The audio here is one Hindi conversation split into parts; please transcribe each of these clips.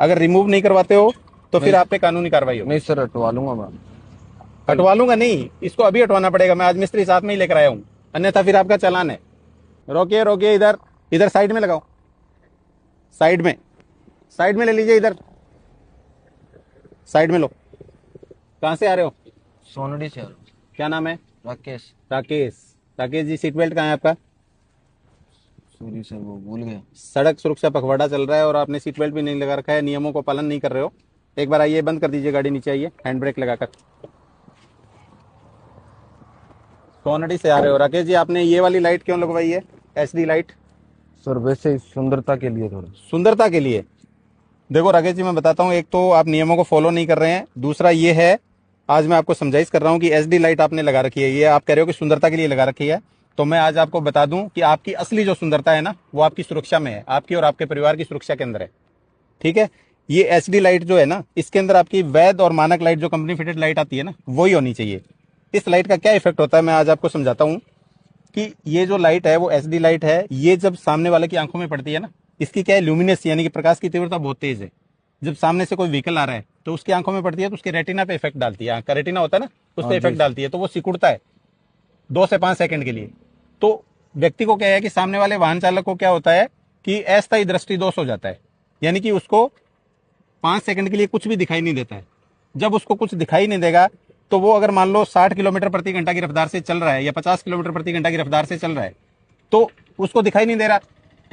अगर रिमूव नहीं करवाते हो तो फिर आप पे कानूनी कार्रवाई होगी। नहीं सर, हटवा लूंगा मैं। हटवा लूंगा नहीं, इसको अभी हटवाना पड़ेगा। मैं आज मिस्त्री साथ में ही लेकर आया हूँ, अन्यथा फिर आपका चालान है। रोकिए रोकिए, इधर इधर साइड में लगाओ, साइड में, साइड में ले लीजिए, इधर साइड में लो। कहाँ से आ रहे हो? सोनडी से आ रहा हूँ। क्या नाम है? राकेश। राकेश। राकेश जी, सीट बेल्ट कहाँ है आपका? सॉरी सर, वो भूल गया। सड़क सुरक्षा पखवाड़ा चल रहा है और आपने सीट बेल्ट भी नहीं लगा रखा है, नियमों को पालन नहीं कर रहे हो। एक बार आइए, बंद कर दीजिए गाड़ी, नीचे आइए हैंड ब्रेक लगाकर। सोनडी से आ रहे हो राकेश जी, आपने ये वाली लाइट क्यों लगवाई है, एचडी लाइट? सर वैसे ही सुंदरता के लिए थोड़ा। सुंदरता के लिए? देखो राकेश जी, मैं बताता हूँ, एक तो आप नियमों को फॉलो नहीं कर रहे हैं, दूसरा ये है, आज मैं आपको समझाइश कर रहा हूँ कि एचडी लाइट आपने लगा रखी है, ये आप कह रहे हो कि सुंदरता के लिए लगा रखी है। तो मैं आज आपको बता दूं कि आपकी असली जो सुंदरता है ना, वो आपकी सुरक्षा में है, आपकी और आपके परिवार की सुरक्षा के अंदर है। ठीक है? ये एचडी लाइट जो है ना, इसके अंदर आपकी वैध और मानक लाइट, जो कंपनी फिटेड लाइट आती है ना, वही होनी चाहिए। इस लाइट का क्या इफेक्ट होता है, मैं आज आपको समझाता हूँ कि ये जो लाइट है वो एचडी लाइट है, ये जब सामने वाले की आंखों में पड़ती है ना, इसकी क्या है, ल्यूमिनेस यानी कि प्रकाश की तीव्रता बहुत तेज है। जब सामने से कोई व्हीकल आ रहा है तो उसकी आंखों में पड़ती है, तो उसके रेटिना पे इफेक्ट डालती है, आंख का रेटिना होता है ना, उस हाँ पर जी इफेक्ट डालती है, तो वो सिकुड़ता है 2 से 5 सेकंड के लिए। तो व्यक्ति को क्या है कि सामने वाले वाहन चालक को क्या होता है कि अस्थायी दृष्टि दोष हो जाता है, यानी कि उसको 5 सेकंड के लिए कुछ भी दिखाई नहीं देता है। जब उसको कुछ दिखाई नहीं देगा तो वो अगर मान लो 60 किलोमीटर प्रति घंटा की रफ्तार से चल रहा है या 50 किलोमीटर प्रति घंटा की रफ्तार से चल रहा है, तो उसको दिखाई नहीं दे रहा।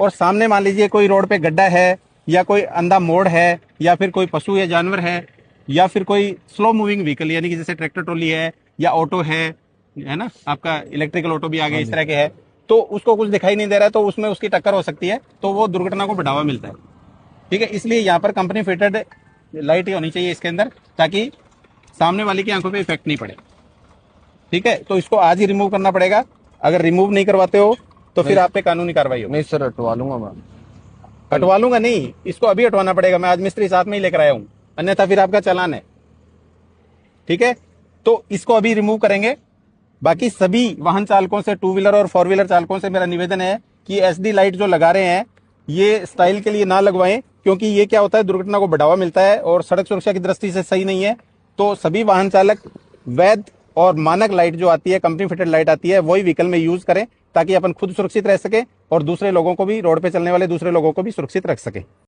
और सामने मान लीजिए कोई रोड पे गड्ढा है, या कोई अंधा मोड़ है, या फिर कोई पशु या जानवर है, या फिर कोई स्लो मूविंग व्हीकल यानी कि जैसे ट्रैक्टर ट्रॉली है या ऑटो है ना, आपका इलेक्ट्रिकल ऑटो भी आ गए, हाँ इस जी। तरह के है, तो उसको कुछ दिखाई नहीं दे रहा है, तो उसमें उसकी टक्कर हो सकती है, तो वो दुर्घटना को बढ़ावा मिलता है। ठीक है? इसलिए यहाँ पर कंपनी फिटेड लाइट ही होनी चाहिए इसके अंदर, ताकि सामने वाले की आंखों पे इफेक्ट नहीं पड़े। ठीक है? तो इसको आज ही रिमूव करना पड़ेगा। अगर रिमूव नहीं करवाते हो तो नहीं फिर आप पे कानूनी कार्रवाई होगी। नहीं सर, हटवा लूंगा मैं। हटवा लूंगा नहीं, इसको अभी हटवाना पड़ेगा। मैं आज मिस्त्री साथ में ही लेकर आया हूं, अन्यथा फिर आपका चालान है। ठीक है? तो इसको अभी रिमूव करेंगे। बाकी सभी वाहन चालकों से, टू व्हीलर और फोर व्हीलर चालकों से मेरा निवेदन है कि एसडी लाइट जो लगा रहे हैं, ये स्टाइल के लिए ना लगवाएं, क्योंकि ये क्या होता है, दुर्घटना को बढ़ावा मिलता है और सड़क सुरक्षा की दृष्टि से सही नहीं है। तो सभी वाहन चालक वैध और मानक लाइट जो आती है, कंपनी फिटेड लाइट आती है, वही व्हीकल में यूज करें, ताकि अपन खुद सुरक्षित रह सके और दूसरे लोगों को भी, रोड पे चलने वाले दूसरे लोगों को भी सुरक्षित रख सके।